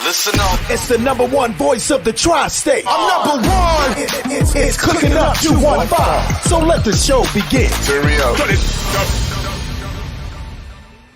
Listen up. It's the number one voice of the tri-state. I'm number one. It's Cooking Up 215. So let the show begin. Turn me up.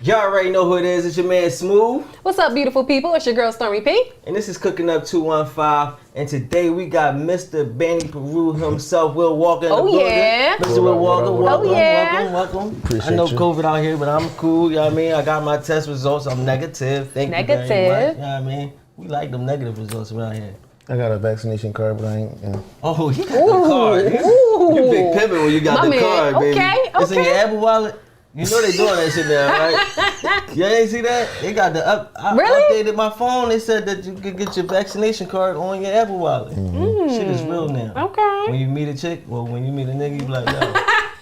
Y'all already know who it is. It's your man Smooth. What's up, beautiful people? It's your girl Stormy P. And this is Cooking Up 215. And today we got Mr. Banni Peru himself, Will Walker in the building. Yeah. Mr. Will Walker, welcome, yeah. welcome. Appreciate I know you. COVID out here, but I'm cool. You know what I mean? I got my test results. I'm negative. Thank you very much. You know what I mean? We like them negative results around here. I got a vaccination card, but I ain't. You know. Oh, he got the card. You big pimpin' when you got My the man. card, baby. Okay, It's in your Apple Wallet. You know they doing that shit now, right? You ain't see that? They got the I Really? updated my phone. They said that you could get your vaccination card on your Apple Wallet. Shit is real now. Okay. When you meet a chick, well, when you meet a nigga, you be like, yo,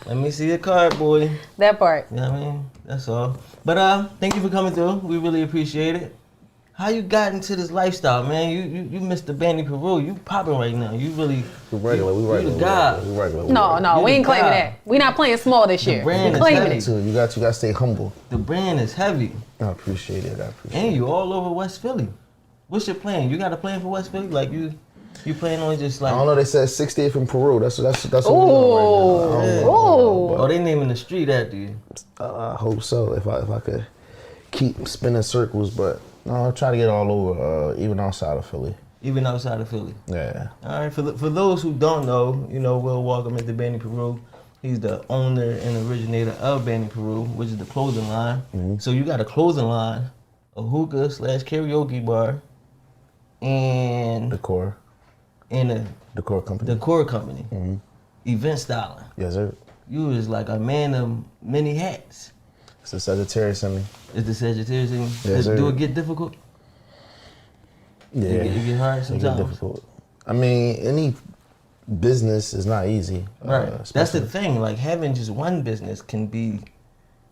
let me see your card, boy. That part. You know what I mean? That's all. But thank you for coming through. We really appreciate it. How you got into this lifestyle, man? You Mr. Banni Peru. You popping right now. You really. We regular. You the God. No, You we ain't the claiming guy. that. We not playing small this year. brand We is claiming heavy. it. Too. You got to stay humble. The brand is heavy. I appreciate it. And you all over West Philly. What's your plan? You got a plan for West Philly? Like you plan on just like? I don't know. They said 60th in Peru. That's what we doing right now. I don't know. Oh, they naming the street after you. I hope so. If I could keep spinning circles, but no, I'll try to get all over, even outside of Philly. Even outside of Philly. Yeah. All right. For those who don't know, you know, Will Walker, Mr. Banni Peru. He's the owner and originator of Banni Peru, which is the clothing line. Mm-hmm. So you got a clothing line, a hookah / karaoke bar, and Decor a company. decor company. Event styling. Yes, sir. You is like a man of many hats. It's the Sagittarius in me. Is the Sagittarius in you? Yes, sir. Do it get difficult? Yeah. It get hard It sometimes. get difficult. I mean, any business is not easy. Right. That's the especially- thing. Like having just one business can be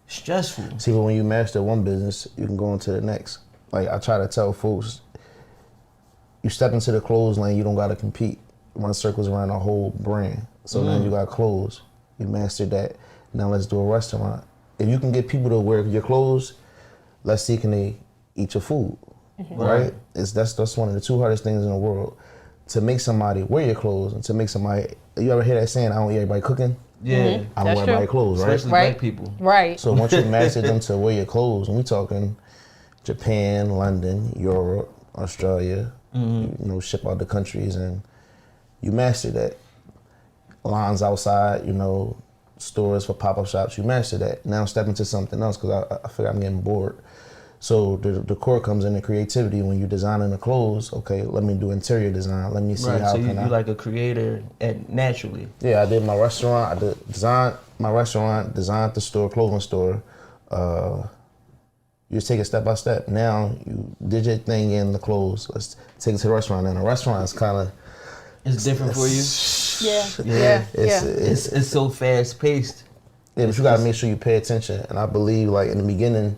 stressful. See, but when you master one business, you can go into the next. Like I try to tell folks, you step into the clothes lane, you don't gotta compete. Run circles around the whole brand. So now you got clothes. You mastered that. Now let's do a restaurant. If you can get people to wear your clothes, let's see can they eat your food. Right? That's one of the two hardest things in the world. To make somebody wear your clothes and to make somebody, you ever hear that saying, I don't eat everybody cooking? Yeah. I don't That's wear true. everybody clothes, right? Especially Right. black people. Right. So once you master them to wear your clothes, and we talking Japan, London, Europe, Australia, you know, ship out the countries, and you master that. Lines outside, you know, stores for pop-up shops, you master that. Now step into something else because I feel I'm getting bored. So the core comes in the creativity when you're designing the clothes. Okay, let me do interior design. Let me see Right. how So can I. you like a creator naturally. Yeah, I did my restaurant. I designed my restaurant, designed the store, clothing store. You just take it step by step. Now you did your thing in the clothes. Let's take it to the restaurant. And the restaurant is kind of It's different for you. Yeah. It's so fast paced. Yeah, but you gotta make sure you pay attention. And I believe, like in the beginning,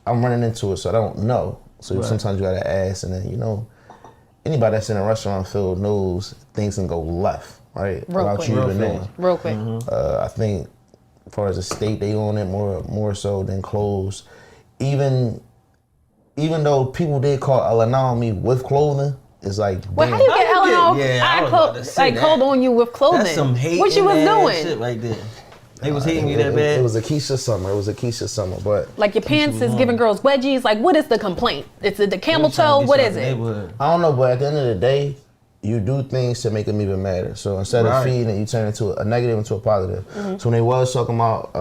I'm running into it, so I don't know. So sometimes you gotta ask, and then you know, anybody that's in a restaurant field knows things can go left, right? Real Without quick. you Real even knowing. fast. Real quick. I think, as far as the state, they own it more so than clothes. Even though people did call allow me with clothing, it's like Well, damn. how you get How you Eleanor? get- yeah, I was about to say that. called on you with clothing. That's some hate. What you was doing? Shit right there. They was hating you that bad. It was a Keisha summer, but Like your pants is giving girls wedgies. Like what is the complaint? Is it the camel toe? What is it? I don't know. But at the end of the day, you do things to make them even madder. So instead of feeding it, you turn it into a negative into a positive. So when they was talking about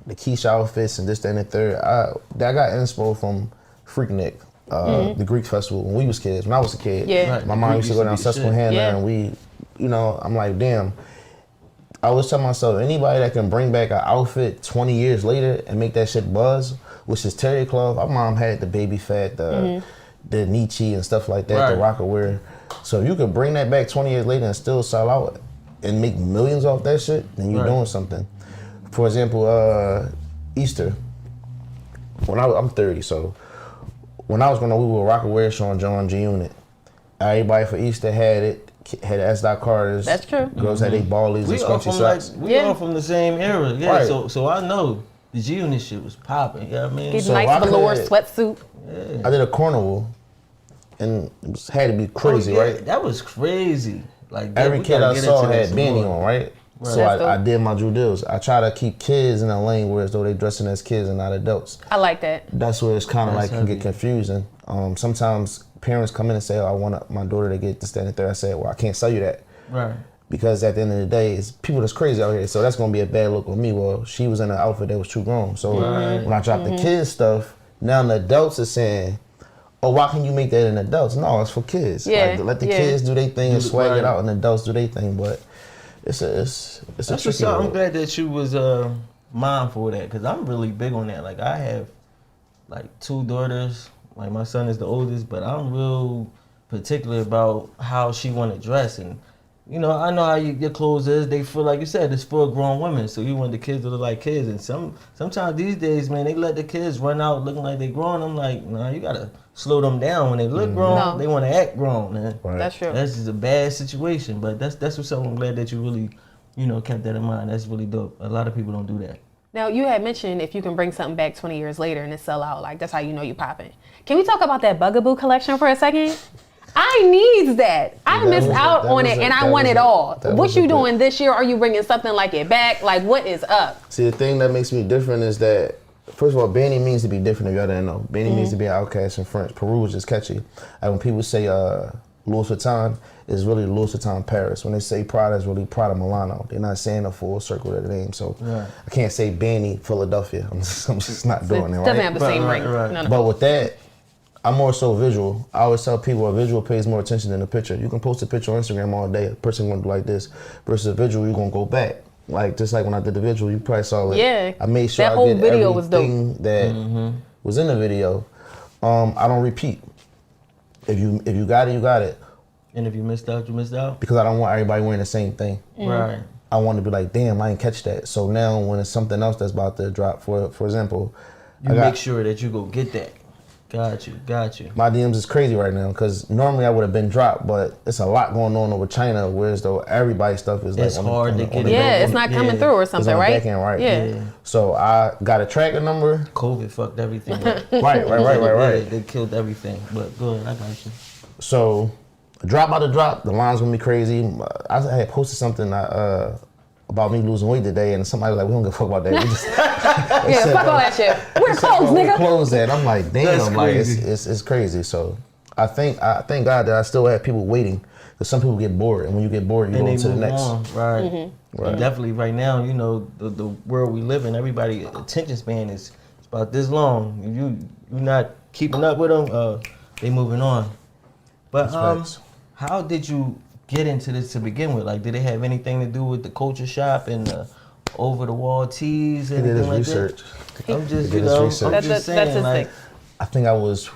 the Keisha outfits and this, that, and the third, I got inspo from Freaknik, the Greek festival when we was kids. When I was a kid, Yeah. Right, my the mom Greek used to go down used to be the Susquehanna, shit. and we, you know, I'm like, damn. I was telling myself, anybody that can bring back an outfit 20 years later and make that shit buzz, which is terry cloth. Our mom had the baby fat, the Nietzsche and stuff like that, the rocker wear. So if you could bring that back 20 years later and still sell out and make millions off that shit, then you're doing something. For example, Easter. I'm 30, so when I was growing up, we were rocker wear show on John G Unit. Everybody for Easter had it. Had S. Carter's. That's true. Girls had their ballies and We all scrunchy from socks. we all from the same era, yeah. Right. So I know the G Unit shit was popping. You know what I mean? Get So nice I velour could- sweatsuit. I did a carnival and it had to be crazy, right? That was crazy. Like Every kid I saw had Banni on, right? Right. So I did my due diligence. I try to keep kids in a lane where as though they dressing as kids and not adults. I like that. That's where it's kind of like heavy. can get confusing. Sometimes parents come in and say, "Oh, I want my daughter to get this, that, and the third." I say, "Well, I can't sell you that." Right. Because at the end of the day, it's people that's crazy out here. So that's gonna be a bad look with me. Well, she was in an outfit that was too grown. So when I dropped the kids stuff, now the adults are saying, "Oh, why can you make that in adults?" No, it's for kids. Yeah, Like, let the kids do their thing and swag right. it out, and adults do their thing. But it's a That's tricky what's up. I'm road. glad that you was mindful of that, because I'm really big on that. Like I have like 2 daughters. Like my son is the oldest, but I'm real particular about how she want to dress. And you know how your clothes is. They feel like you said it's for grown women, so you want the kids to look like kids. And sometimes these days, man, they let the kids run out looking like they grown. I'm like, nah, you gotta slow them down. When they look grown, No. they want to act grown, man. Right. That's true. That's just a bad situation. But that's what's up. I'm glad that you really, kept that in mind. That's really dope. A lot of people don't do that. Now, you had mentioned if you can bring something back 20 years later and it sell out, like that's how you know you popping. Can we talk about that Bugaboo collection for a second? I needs that. I missed out on it and I want it all. What you doing this year? Are you bringing something like it back? Like, what is up? See, the thing that makes me different is that, first of all, Banni means to be different if y'all didn't know. Banni means to be an outcast in French. Peru is just catchy. Like when people say Louis Vuitton, it's really Louis Vuitton Paris. When they say Prada, it's really Prada Milano. They're not saying a full circle of the name. So I can't say Banni Philadelphia. I'm just not doing it, right? Doesn't have the same ring. right. No. But with that, I'm more so visual. I always tell people a visual pays more attention than a picture. You can post a picture on Instagram all day. A person gonna do like this. Versus a visual, you're gonna go back. Like just like when I did the visual, you probably saw it. Yeah. I made sure That I whole did video was dope. everything that was in the video. I don't repeat. If you got it, you got it. And if you missed out, you missed out. Because I don't want everybody wearing the same thing. Right. I want to be like, damn, I didn't catch that. So now when it's something else that's about to drop, for example, You make sure that you go get that. Got you. My DMs is crazy right now because normally I would have been dropped, but it's a lot going on over China, whereas though everybody's stuff is It's like hard to get it. Yeah, it's not coming through or it's something, on the right? back end, right? Yeah. So I got a tracker number. COVID fucked everything up. Right. Yeah, they killed everything. But go ahead, I got you. So drop by the drop, the line's gonna be crazy. I had posted something about me losing weight today, and somebody was like, we don't give a fuck about that. We just, Yeah, fuck all that shit. We're closed, where nigga. clothes at? I'm like, damn, That's like crazy. it's crazy. So I thank God that I still have people waiting, because some people get bored, and when you get bored, you And go they to the move next. on. Right. Mm-hmm. Right. And definitely right now, the world we live in, everybody attention span is about this long. If you're not keeping up with them, they moving on. But That's facts. how did you get into this to begin with? Like, did it have anything to do with the culture shop and the over the wall tees? He did Anything his like research. that? I'm just, He did his research. I'm just saying, That's his like, thing. I think I was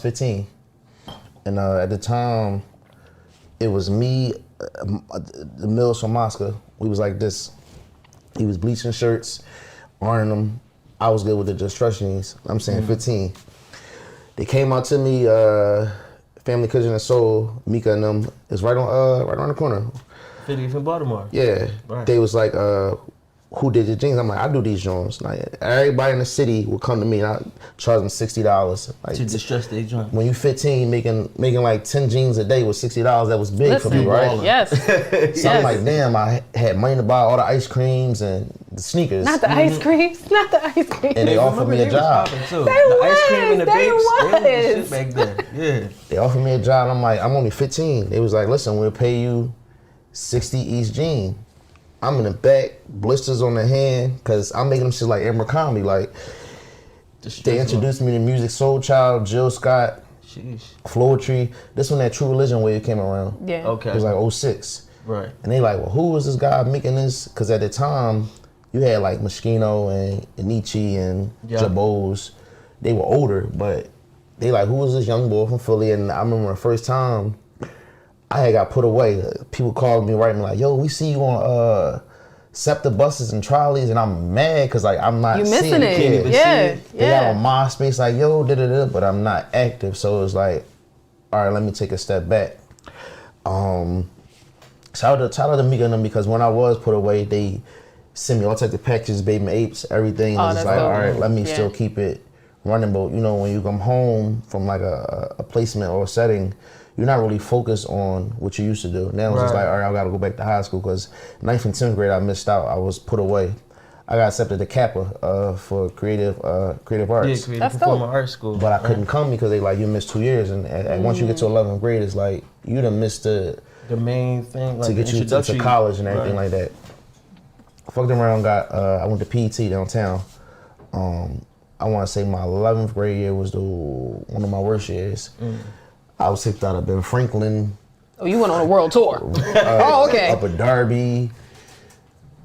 15, and at the time, it was me, the Mills from Moscow. We was like this. He was bleaching shirts, ironing them. I was good with the instructions. I'm saying 15. They came out to me, Family Kitchen and Soul, Mika and them. It's right on the corner. 50th in Baltimore. Yeah. Right. They was like, who did your jeans? I'm like, I do these joints. Like everybody in the city would come to me and I charge them $60. Like To distress their joint. when you 15, making like 10 jeans a day with $60, that was big for me, right? Yes. So I'm like, damn, I had money to buy all the ice creams and the sneakers. Not the ice creams. Not the ice creams. And they offered me a job. The ice cream and the They bakes, they was the was. shit back then. Yeah. They offered me a job. I'm like, I'm only 15. They was like, listen, we'll pay you 60 each jean. I'm in the back, blisters on the hand, because I'm making them shit like Abercrombie. Like, they introduced me to music, Soul Child, Jill Scott, Sheesh. Floetry. This when that True Religion wave came around. Yeah. Okay. It was like 06. Right. And they like, well, who was this guy making this? Because at the time, you had like Moschino and Nietzsche and Jabos. They were older, but they like, who was this young boy from Philly? And I remember the first time I had got put away. People called me, writing me like, yo, we see you on SEPTA buses and trolleys, and I'm mad because like I'm not You seeing missing the it. kid. Yeah. They got on MySpace like, yo, da-da-da, but I'm not active. So it was like, all right, let me take a step back. Shout out to Mika and them, because when I was put away, they sent me all types of packages, Baby Apes, everything. Oh, And it's that's like, dope. all right, let me Yeah. still keep it running, but you know, when you come home from like a placement or a setting, you're not really focused on what you used to do. Now it's just like, all right, I gotta go back to high school because 9th and 10th grade I missed out. I was put away. I got accepted to Kappa for creative arts. Yeah, creative performing arts school. But I couldn't come because they like, you missed 2 years, and once you get to 11th grade, it's like you done missed the main thing, like to get you to college and everything like that. I fucked around, I went to PET downtown. I want to say my 11th grade year was one of my worst years. I was kicked out of Ben Franklin. Oh, you went on a world tour. Oh, okay. Upper Darby,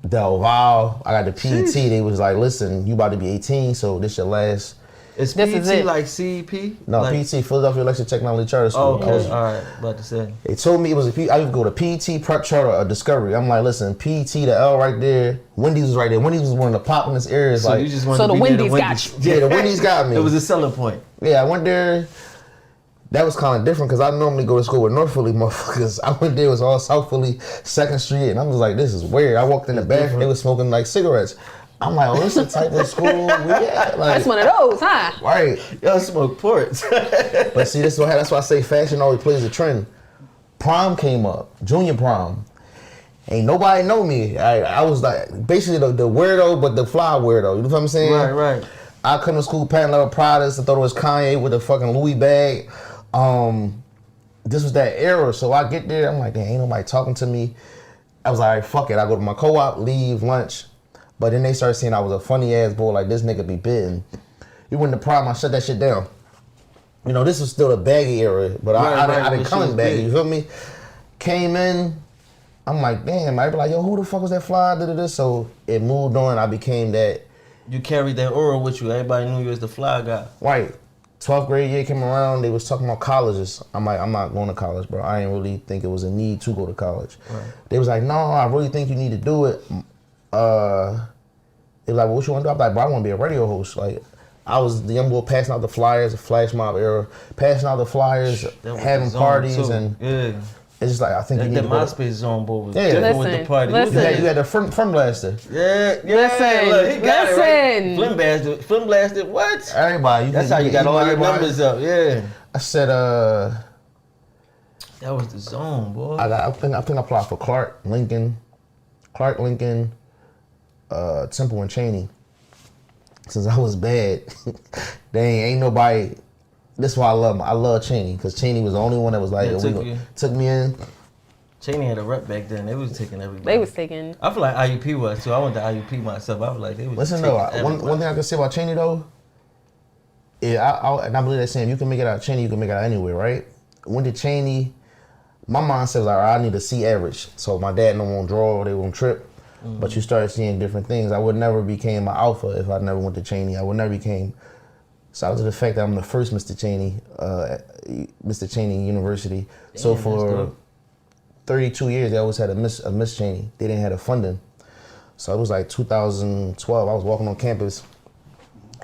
Del Valle. I got the PET. They was like, listen, you about to be 18, so this your last. Is PET like CEP? No, like, PET, Philadelphia Electric Technology Charter School. Oh, okay. All right, about to say. They told me it was I would go to PET, Prep Charter, or Discovery. I'm like, listen, PET, the L right there. Wendy's was right there. Wendy's was one of the populous areas. So like, you just wanted to the be Wendy's there, got you. Yeah, the Wendy's got me. It was a selling point. Yeah, I went there. That was kind of different because I normally go to school with North Philly motherfuckers. I went there, it was all South Philly, 2nd Street, and I was like, this is weird. I walked in the back and they were smoking like cigarettes. I'm like, oh, this is the type of school we at. Like, That's one of those, huh? Right. Y'all smoke ports. But see, that's why I say fashion always plays a trend. Prom came up, junior prom. Ain't nobody know me. I was like, basically the weirdo, but the fly weirdo. You know what I'm saying? Right. I come to school patent leather Pradas. I thought it was Kanye with a fucking Louis bag. This was that era, so I get there, I'm like, ain't nobody talking to me. I was like, all right, fuck it. I go to my co-op, leave, lunch. But then they started saying I was a funny ass boy, like this nigga be bitten. You went to prom, I shut that shit down. You know, this was still the baggy era, but I didn't come in baggy, you feel me? Came in, I'm like, damn, I be like, yo, who the fuck was that fly? So it moved on, I became that. You carried that aura with you. Everybody knew you as the fly guy. Right. 12th grade year came around, they was talking about colleges. I'm like, I'm not going to college, bro. I didn't really think it was a need to go to college. Right. They was like, no, I really think you need to do it. They were like, well, what you want to do? I'm like, bro, I want to be a radio host. Like, I was the young boy passing out the flyers, the flash mob era, passing out the flyers, having parties, and it's just like, I think you need to go. MySpace zone boy was different with the party. Listen. You had the front blaster. Yeah. Listen, Look, he got it, right? Flim blasted, what? Everybody. That's how you got all your numbers up, yeah. I said, that was the zone, boy. I think I applied for Clark, Lincoln, Temple, and Cheney. Since I was bad, ain't nobody. That's why I love Cheney, because Cheney was the only one that was like, took me in. Cheney had a rep back then. They was taking everybody. They was taking. I feel like IUP was too. I went to IUP myself. I was like, they was. Listen though, one thing I can say about Cheney though, and I believe that saying, you can make it out of Cheney, you can make it out anywhere, right? Went to Cheney, my mindset was like, all right, I need a C average. So my dad no won't draw, they won't trip. Mm-hmm. But you start seeing different things. I would never became an alpha if I never went to Cheney. I would never became. So out to the fact that I'm the first Mr. Cheney University. Damn, so for 32 years, they always had a Miss Cheney. They didn't have the funding. So it was like 2012. I was walking on campus,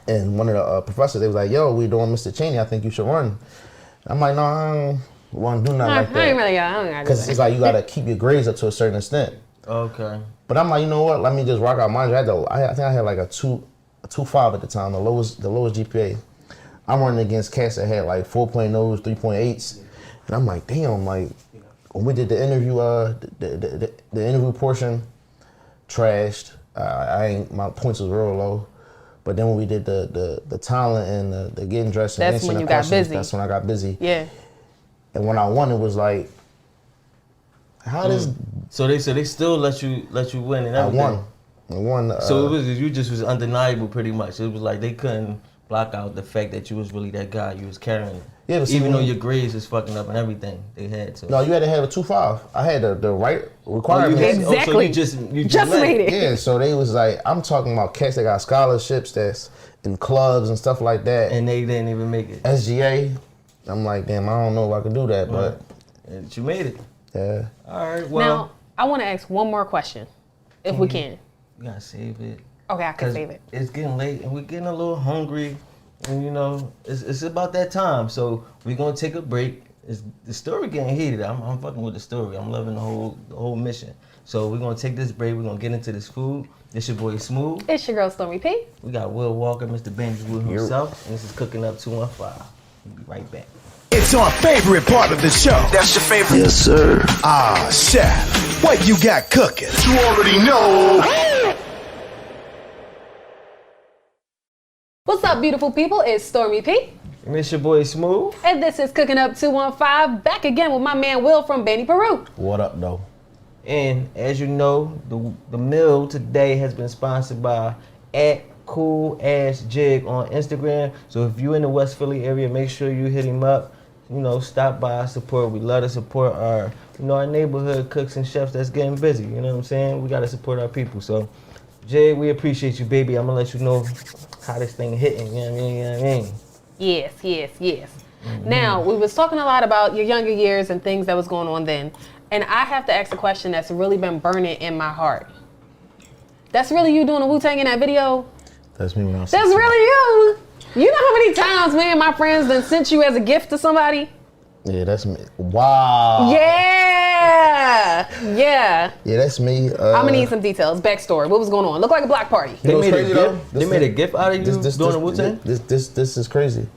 and one of the professors, they was like, "Yo, we doing Mr. Cheney. I think you should run." I'm like, "No, I don't want to do nothing like that." I ain't really got. Because it's like you gotta keep your grades up to a certain extent. Okay. But I'm like, you know what? Let me just rock out. Mind you, I think I had like a 2.5 at the time, the lowest GPA. I'm running against cats that had like 4.0s, 3.8s, and I'm like, damn. Like when we did the interview, the interview portion, trashed. My points was real low. But then when we did the talent and the getting dressed and that's answering when you the got questions, busy. that's when I got busy. Yeah. And when I won, it was like, how does? So they still let you win and everything. I won. So it was you just was undeniable pretty much. It was like they couldn't block out the fact that you was really that guy. You was carrying it. Yeah, but even though your grades was fucking up and everything, they had to. No, you had to have a 2.5. I had the right requirements. Exactly. So you just made it. Yeah, so they was like, I'm talking about cats that got scholarships that's in clubs and stuff like that. And they didn't even make it. SGA. I'm like, damn, I don't know if I could do that, but and you made it. Yeah. All right. Well, now I want to ask one more question, if we can. You gotta save it. Okay, I can save it. It's getting late and we're getting a little hungry, and you know it's about that time. So we're gonna take a break. The story getting heated. I'm fucking with the story. I'm loving the whole mission. So we're gonna take this break. We're gonna get into this food. This your boy Smooth. It's your girl Stormy P. We got Will Walker, Mr. Banni Peru himself, and this is Cooking Up 215. We'll be right back. It's our favorite part of the show. That's your favorite? Yes, sir. Ah, chef, what you got cooking? You already know. What's up, beautiful people? It's Stormy P. And it's your boy Smooth. And this is Cooking Up 215. Back again with my man Will from Banni Peru. What up, though? And as you know, the meal today has been sponsored by @CoolAssJig on Instagram. So if you're in the West Philly area, make sure you hit him up. Stop by, support. We love to support our neighborhood cooks and chefs that's getting busy. You know what I'm saying? We got to support our people. So, Jay, we appreciate you, baby. I'm going to let you know how this thing hitting. You know what I mean? Yes. Mm-hmm. Now, we was talking a lot about your younger years and things that was going on then. And I have to ask a question that's really been burning in my heart. That's really you doing a Wu-Tang in that video? That's me when I was That's 16. really you. You know how many times me and my friends done sent you as a gift to somebody? Yeah, that's me. Wow. Yeah. Yeah, that's me. I'm gonna need some details. Backstory. What was going on? Looked like a block party. You know what's They crazy, though? made a gift out of you doing the Wu-Tang? This is crazy.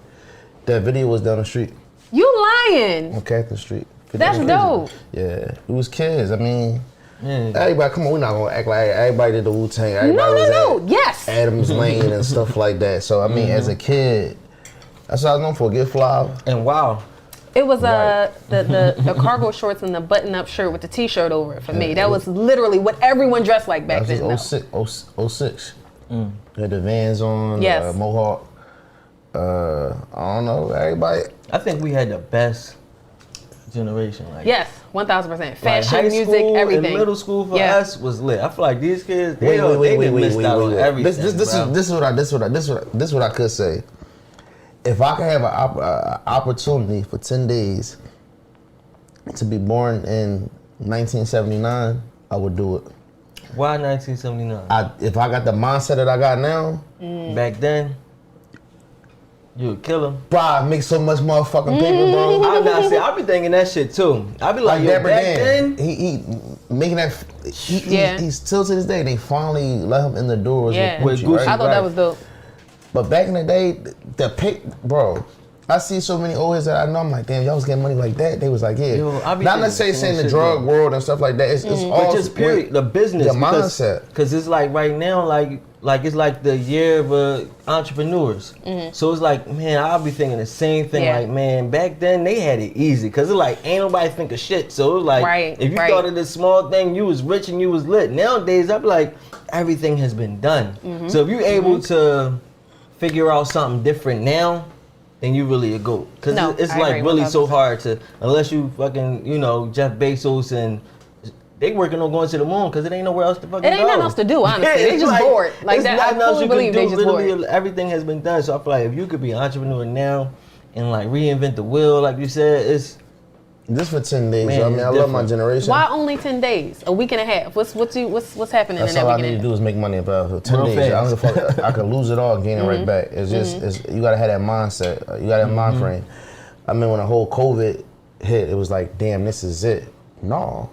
That video was down the street You lying. on Catherine Street. That's dope. Yeah, it was kids. I mean, Yeah. everybody, come on, we're not gonna act like everybody did the Wu-Tang. Everybody was No. at Yes. Adams Lane and stuff like that. So I mean, as a kid, that's what I was known for. Get flower. And wow. It was Right. the cargo shorts and the button-up shirt with the T-shirt over it for me. That was literally what everyone dressed like back That then. was 06. Had the Vans on. Yes. Mohawk. I don't know. Everybody. I think we had the best generation. Like, Yes, 1000%. like Fashion, high music, school everything. and middle school for Yeah. us was lit. I feel like these kids, they Wait. missed out on everything. This is what I could say. If I could have an opportunity for 10 days to be born in 1979, I would do it. Why 1979? If I got the mindset that I got now, Back then, you would kill him. bro, I make so much motherfucking paper, bro. I be thinking that shit too. I be like, yo, Dapper back Dan, then, he making that. Yeah. He's still to this day. They finally let him in the doors Yeah. with With Gucci, Gucci. right? I thought that was dope. But back in the day, bro, I see so many old heads that I know. I'm like, damn, y'all was getting money like that. They was like, yeah. Yo, I be Not thinking necessarily the saying same the shit, drug though. world and stuff like that. It's all but just period, the business. the mindset. Because it's like right now, like it's like the year of entrepreneurs. So it's like, man, I'll be thinking the same thing. Yeah. Like, man, back then they had it easy. Because it's like, ain't nobody think of shit. So it was like, Right, if you right. started this small thing, you was rich and you was lit. Nowadays, I be like, everything has been done. So if you're able to figure out something different now, then you really a goat. Because No, it's I like agree really so 1000%. hard to, unless you fucking, Jeff Bezos and they working on going to the moon because it ain't nowhere else to fucking go. It ain't nothing else to do, honestly. They it's just bored. Like it's that. nothing I else fully you can believe they do. just bored. Literally, everything has been done. So I feel like if you could be an entrepreneur now and like reinvent the wheel, like you said, it's Just for 10 days. Man, I mean, it's I love my different. generation. Why only 10 days? A week and a half? What's happening That's in that all I week need and to a do half? is make money about 10 Real days. I don't fast. give a fuck. I could lose it all, gain it right back. It's just, you gotta have that mindset. You gotta have a mind frame. I mean, when the whole COVID hit, it was like, damn, this is it. No.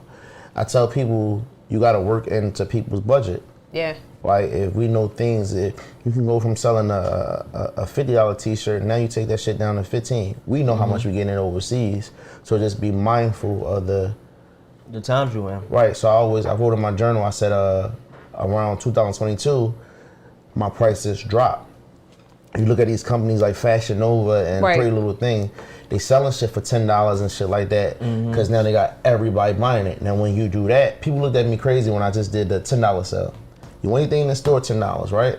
I tell people, you gotta work into people's budget. Yeah. Like, if we know things, if you can go from selling a $50 t-shirt, now you take that shit down to 15. We know how much we getting it overseas. So just be mindful of the times you in. right. So I wrote in my journal, I said around 2022, my prices drop. You look at these companies like Fashion Nova and Right. Pretty Little Thing, they selling shit for $10 and shit like that because now they got everybody buying it. Now when you do that, people looked at me crazy when I just did the $10 sale. You want anything in the store, $10, right?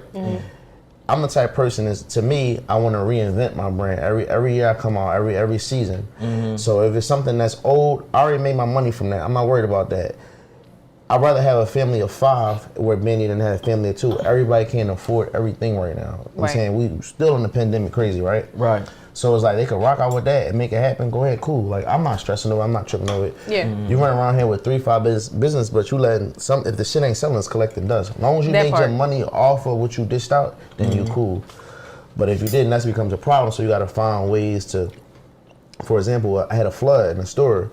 I'm the type of person is, to me, I want to reinvent my brand. Every year I come out, every season. So if it's something that's old, I already made my money from that. I'm not worried about that. I'd rather have a family of 5 where Banni than have a family of 2. Everybody can't afford everything right now. I'm Right. saying we still in the pandemic crazy, right? Right. So it's like they could rock out with that and make it happen. Go ahead, cool. Like I'm not stressing over it. I'm not tripping over it. Yeah. You run around here with 3-5 business, but you letting some. If the shit ain't selling, it's collecting dust. As long as you That made part. your money off of what you dished out, then you cool. But if you didn't, that becomes a problem. So you got to find ways to. For example, I had a flood in the store.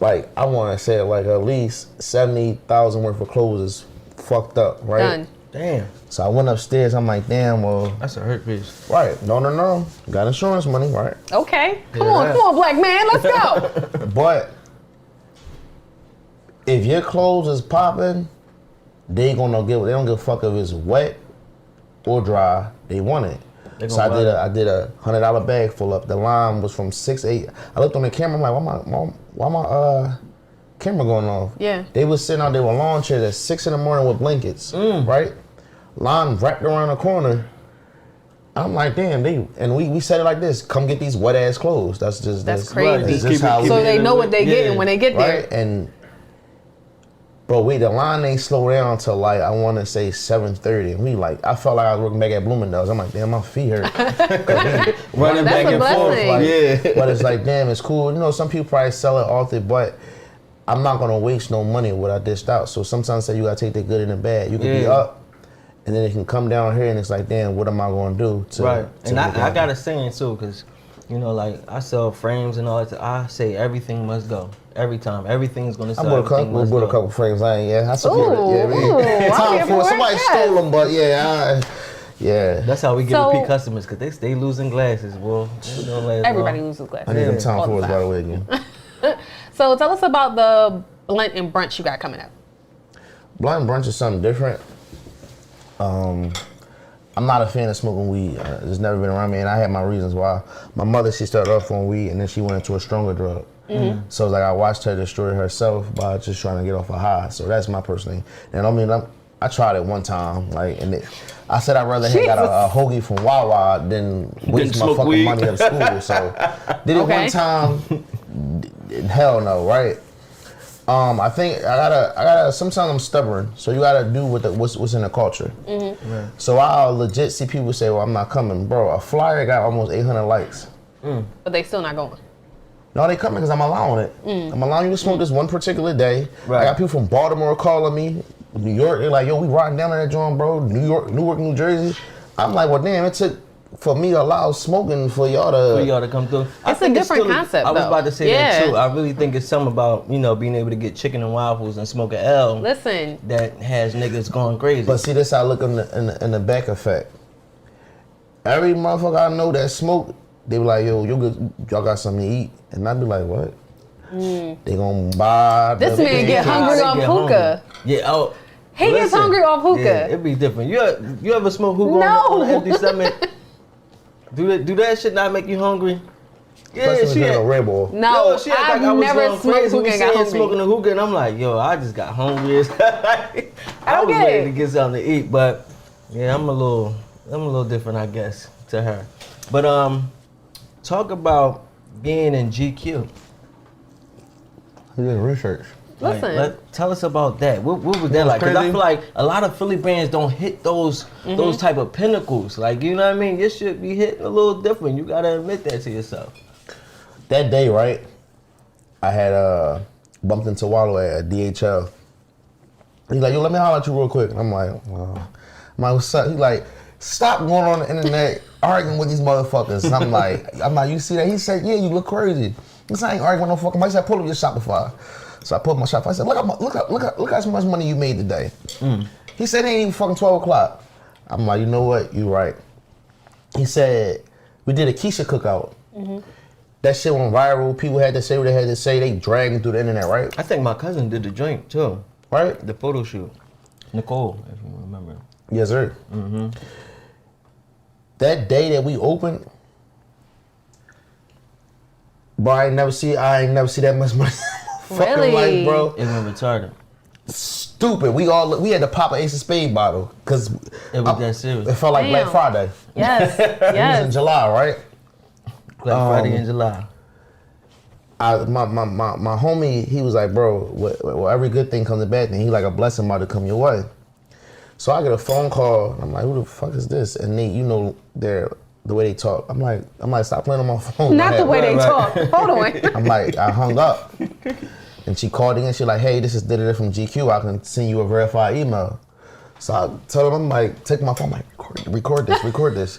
like I want to say like at least 70,000 worth of clothes is fucked up, right? Done. Damn. So I went upstairs. I'm like, damn, well, That's a hurt piece. right? No. Got insurance money, right? Okay. Come Yeah. on, black man. Let's go. But if your clothes is popping, they don't give a fuck if it's wet or dry. They want it. So I did a $100 bag full up. The line was from 6-8. I looked on the camera. I'm like, why my camera going off? Yeah. They was sitting out there with lawn chairs at 6 in the morning with blankets, right? Line wrapped around the corner. I'm like, damn, we said it like this. Come get these wet ass clothes. That's crazy. That's just how So we, they know what they getting when they get there. right? And bro, the line ain't slow down till like I want to say 7:30. And we like, I felt like I was working back at Bloomingdale's. I'm like, damn, my feet hurt. Running That's back a and forth. blessing. Like, yeah. But it's like, damn, it's cool. You know, some people probably sell it off it, but I'm not gonna waste no money with what I dished out. So sometimes say you gotta take the good and the bad. You can be up, and then it can come down here, and it's like, damn, what am I gonna do? Right. And I got a saying too, because, you know, like I sell frames and all that. I say everything must go. Every time. Everything's going to sell. I bought a couple frames. I secured it. Yeah, time for somebody stole them, but yeah. That's how we get So- repeat customers, because they stay losing glasses, boy. They don't last Everybody long. loses glasses. I need them Yeah. Tom All the Fords, time. by the way, again. So tell us about the blunt and brunch you got coming up. Blunt brunch is something different. I'm not a fan of smoking weed. It's never been around me, and I had my reasons why. My mother, she started off on weed, and then she went into a stronger drug. So like I watched her destroy herself by just trying to get off a high. So that's my personal thing. And I mean, I tried it one time, like, and I said I'd rather have got a hoagie from Wawa than waste my smoke fucking weed. money at school. So did it Okay. one time. Hell no, right? I think I gotta. Sometimes I'm stubborn, so you gotta do with what's in the culture. So I'll legit see people say, "Well, I'm not coming, bro." A flyer got almost 800 likes. But they still not going. No, they coming because I'm allowing it. I'm allowing you to smoke this one particular day. Right. I got people from Baltimore calling me, New York. They're like, "Yo, we riding down to that joint, bro." Newark, New Jersey. I'm like, well, damn, it took for me to allow smoking for y'all to come through. I It's a think different still concept, I was though. about to say Yeah. that too. I really think it's something about, you know, being able to get chicken and waffles and smoke an L Listen, that has niggas going crazy. But see, this how I look in the back effect. Every motherfucker I know that smoke, they be like, "Yo, y'all got something to eat," and I be like, "What?" They gonna buy. This man get hungry They off get hookah. hungry. Yeah. Oh. He gets listen, hungry off hookah. Yeah, it be different. You ever smoke hookah on an empty stomach? Do that shit not make you hungry? Yeah, Especially she when a Red Bull. No, she act I've like I was never going smoked crazy. hookah We and got sitting hungry. smoking a hookah, and I'm like, yo, I just got hungry. I was Okay. ready to get something to eat, but yeah, I'm a little different, I guess, to her. But talk about being in GQ. You did research. Listen. Tell us about that. What was that like? Because I crazy? feel like a lot of Philly bands don't hit those type of pinnacles. Like, you know what I mean? This should be hitting a little different. You gotta admit that to yourself. That day, right? I had bumped into Wallow at DHL. He's like, "Yo, let me holler at you real quick." And I'm like, "What's up?" He's like, "Stop going on the internet arguing with these motherfuckers." And I'm like, "You see that?" He said, "Yeah, you look crazy." He said, "I ain't arguing with no fucking." He said, "Pull up your Shopify." So I pulled my Shopify. I said, "Look how much money you made today." He said, "It ain't even fucking 12 o'clock." I'm like, "You know what? You right." He said, "We did a Keisha cookout." That shit went viral. People had to say what they had to say. They dragged me through the internet, right? I think my cousin did the joint too. Right? The photo shoot. Nicole, if you remember. Yes, sir. That day that we opened, bro, I ain't never see that much money. Fucking Really? life, bro. It went retarded. Stupid. We had to pop an Ace of Spade bottle because It was that serious. it felt like Damn. Black Friday. Yes, It was in yes. July, right? Black Friday in July. My homie, he was like, "Bro, well, every good thing comes a bad thing." He like, a blessing about to come your way. So I get a phone call. I'm like, "Who the fuck is this?" And they, you know, the way they talk. I'm like, "Stop playing on my phone." Not the way they Right. talk. Hold on. I'm like, I hung up. And she called again. She like, "Hey, this is da from GQ. I can send you a verified email." So I told him, I'm like, take my phone, I'm like, record this.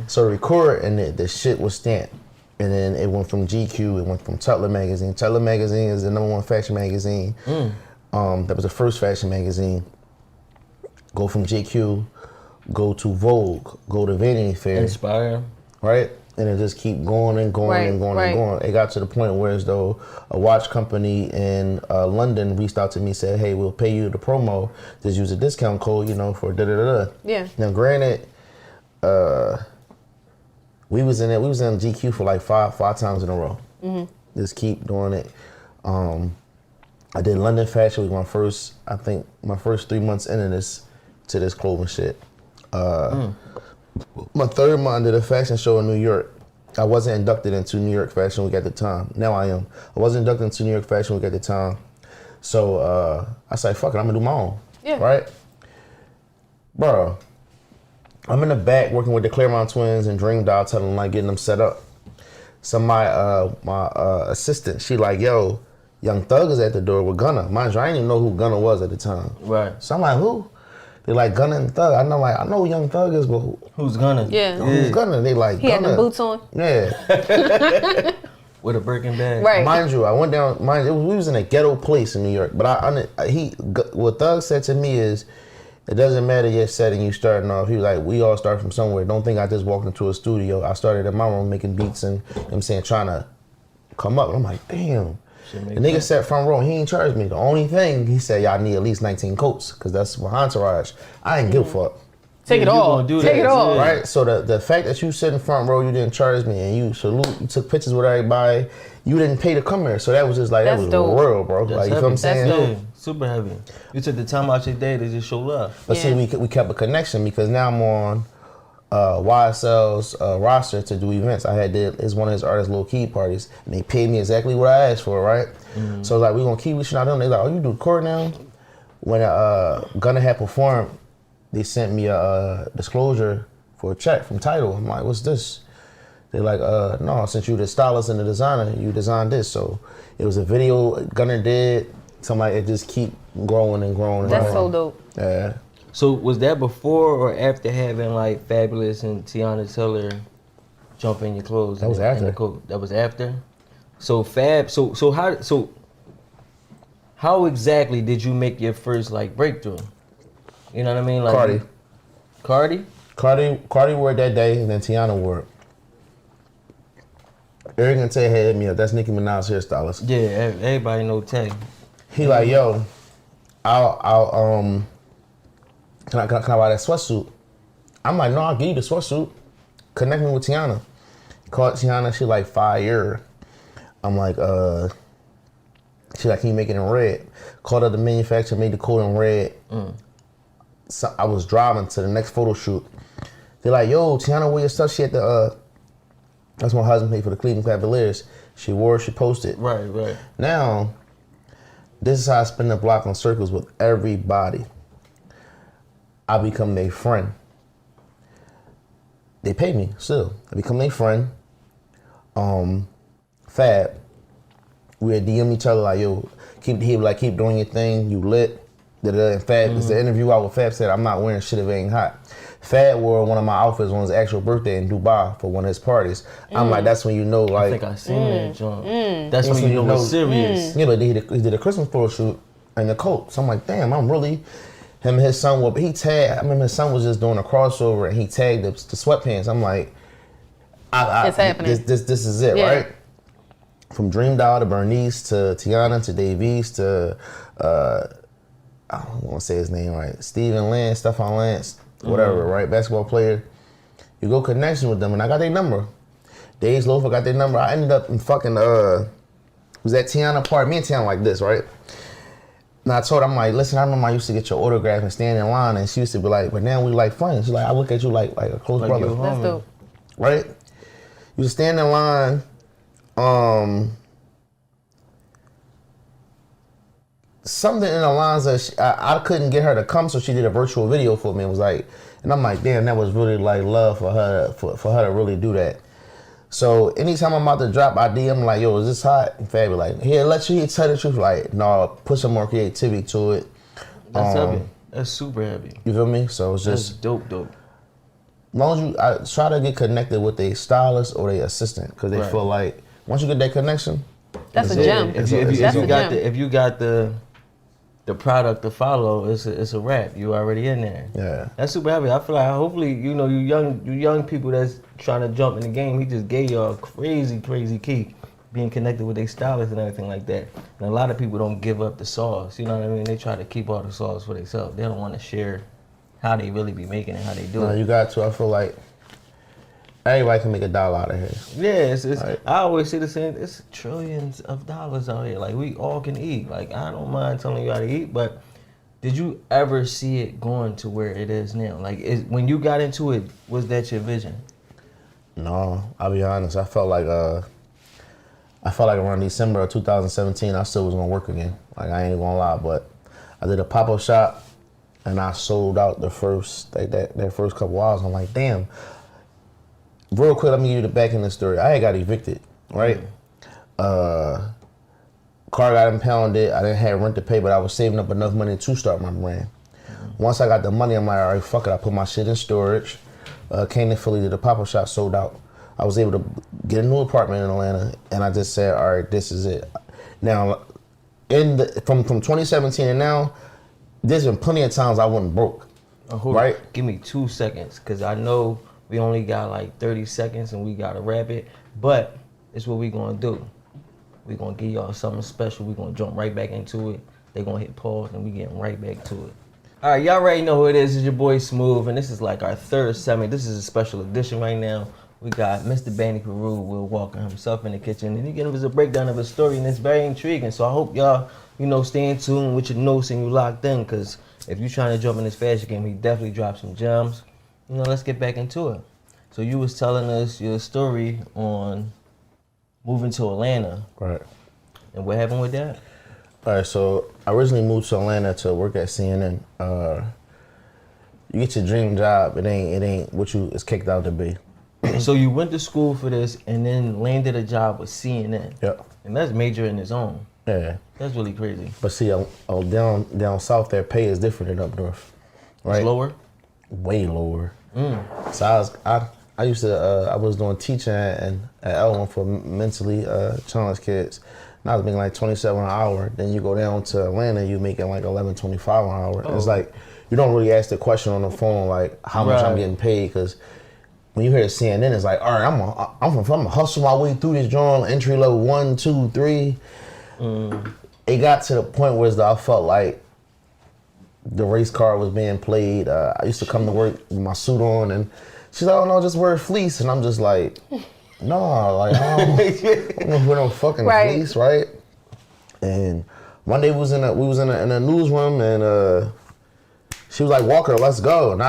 So record, and the shit was stamped. And then it went from GQ, it went from Tutler magazine. Tutler magazine is the #1 fashion magazine. That was the first fashion magazine. Go from GQ, go to Vogue, go to Vanity Fair. Inspire. Right? And it just keep going and going and going and going. It got to the point where as though a watch company in London reached out to me and said, hey, we'll pay you the promo. Just use a discount code, for da-da-da-da. Yeah. Now, granted, we was in GQ for like five times in a row. Just keep doing it. I did London Fashion Week my first 3 months into this clothing shit. My third month I did a fashion show in New York. I wasn't inducted into New York Fashion Week at the time. Now I am. I wasn't inducted into New York Fashion Week at the time. So I said, fuck it, I'm gonna do my own. Yeah. Right? Bro, I'm in the back working with the Claremont twins and Dream Doll, telling them, like, getting them set up. So my assistant, she like, yo, Young Thug is at the door with Gunna. Mind you, I didn't even know who Gunna was at the time. Right. So I'm like, who? They like Gunna and Thug. I know who Young Thug is, but who's Gunna? Yeah. Who's Gunna? They like He Gunna. had the boots on. Yeah. With a Birkin bag. Right. Mind you, I went down. We was in a ghetto place in New York. But what Thug said to me is, it doesn't matter your setting you starting off. He was like, we all start from somewhere. Don't think I just walked into a studio. I started in my room making beats and, trying to come up. I'm like, damn. The nigga sat front row. He ain't charged me. The only thing, he said, y'all need at least 19 coats because that's my entourage. I ain't give a fuck. Take it all. Take it all. Right? So the fact that you sit in front row, you didn't charge me, and you salute, you took pictures with everybody, you didn't pay to come here. So that was just like, that was dope. real, bro. That's like, you heavy. feel what I'm saying? Yeah, super heavy. You took the time out your day to just show love. But see, we kept a connection because now I'm on YSL's roster to do events. It's one of his artist low key parties, and they paid me exactly what I asked for, right? So like, we gonna keep reaching out to them. They like, oh, you do court now? When Gunna had performed, they sent me a disclosure for a check from Tidal. I'm like, what's this? They're like, no, since you the stylist and the designer, you designed this. So it was a video Gunna did. Something like it just keep growing and growing and That's growing. so dope. Yeah. So was that before or after having like Fabulous and Tiana Taylor jump in your clothes? That was after. That was after. So how exactly did you make your first like breakthrough? You know what I mean? Like Cardi? Cardi wore it that day, and then Tiana wore it. Eric and Tay hit me up. That's Nicki Minaj's hairstylist. Yeah, everybody know Tay. He like, yo, I'll can I buy that sweatsuit? I'm like, no, I'll give you the sweatsuit. Connect me with Tiana. Called Tiana, she like fire. I'm like, she like, can you make it in red? Called up the manufacturer, made the coat in red. So I was driving to the next photo shoot. They're like, yo, Tiana, wear your stuff. She had that's my husband paid for the Cleveland Cavaliers. She wore it, she posted. Right. Now, this is how I spin the block on circles with everybody. I become their friend. They pay me still. I become their friend. Fab. We had DM each other like, yo, keep doing your thing. You lit. And Fab, it's the interview out with Fab said, I'm not wearing shit if it ain't hot. Fab wore one of my outfits on his actual birthday in Dubai for one of his parties. I'm like, that's when you know, like. I think I seen that joint. That's when you know it's serious. Yeah, but he did a Christmas photo shoot in the coat. So I'm like, damn, I'm really. Him and his son his son was just doing a crossover and he tagged the sweatpants. I'm like, It's happening. This is it, right? From Dream Doll to Bernice to Tiana to Davies to I don't want to say his name right. Stephen Lance, whatever, right? Basketball player. You go connection with them, and I got their number. Days Loaf, I got their number. I ended up in fucking was at Tiana party. Me and Tiana like this, right? And I told her, I'm like, listen, I remember I used to get your autograph and stand in line, and she used to be like, but now we like friends. She's like, I look at you like a close brother. That's dope. Right? You used to stand in line. Something in the lines that I couldn't get her to come, so she did a virtual video for me. It was like, and I'm like, damn, that was really like love for her for her to really do that. So anytime I'm about to drop, I DM like, yo, is this hot? And Fabby like, here, let you tell the truth. Like, no, put some more creativity to it. That's heavy. That's super heavy. You feel me? So it's That's just dope. long as I try to get connected with a stylist or a assistant, because they feel like once you get that connection, that's a gem. If you got the product to follow, it's a wrap. You already in there. Yeah, that's super heavy. I feel like hopefully you young people that's trying to jump in the game. He just gave y'all a crazy key, being connected with their stylists and everything like that. And a lot of people don't give up the sauce. You know what I mean? They try to keep all the sauce for themselves. They don't want to share how they really be making it, how they do it. You got to. I feel like everybody can make $1 out of here. Yeah, it's right. I always say the same. It's trillions of dollars out here. Like, we all can eat. Like, I don't mind telling you how to eat, but did you ever see it going to where it is now? Like, when you got into it, was that your vision? No, I'll be honest. I felt like around December of 2017, I still was gonna work again. Like, I ain't gonna lie, but I did a pop-up shop. And I sold out the first that first couple hours. I'm like, damn. Real quick, let me give you the back end of the story. I had got evicted, right? Car got impounded. I didn't have rent to pay, but I was saving up enough money to start my brand. Once I got the money, I'm like, all right, fuck it. I put my shit in storage. Came to Philly, did a pop-up shop, sold out. I was able to get a new apartment in Atlanta, and I just said, all right, this is it. Now, from 2017 and now, there's been plenty of times I wasn't broke, right? Give me 2 seconds, because I know we only got like 30 seconds and we got to wrap it, but it's what we going to do. We going to give y'all something special. We going to jump right back into it. They going to hit pause and we getting right back to it. All right, y'all already know who it is. It's your boy Smooth, and this is like our third segment. This is a special edition right now. We got Mr. Banni Peru, Will Walker himself in the kitchen, and he gave us a breakdown of his story, and it's very intriguing. So I hope y'all, stay in tune with your notes and you locked in, because if you're trying to jump in this fashion game, he definitely dropped some gems. Let's get back into it. So you was telling us your story on moving to Atlanta. Right. And what happened with that? All right, so I originally moved to Atlanta to work at CNN. You get your dream job, it ain't what you is kicked out to be. So you went to school for this and then landed a job with CNN. Yep. And that's major in its own. Yeah. That's really crazy. But see, down south, their pay is different than up north. Right? It's lower? Way lower. So I used to I was doing teaching at L1 for mentally challenged kids. And I was making like $27 an hour. Then you go down to Atlanta, you making like $11.25 an hour. Oh. It's like you don't really ask the question on the phone like how much I'm getting paid, because when you hear the CNN, it's like, all right, I'm gonna hustle my way through this joint, entry level 1, 2, 3. It got to the point where I felt like the race card was being played. I used to come to work with my suit on, and she's like, oh no, just wear a fleece, and I'm just like, no, like I don't wear no fucking fleece, right? And one day we was in a newsroom, and she was like, Walker, let's go, and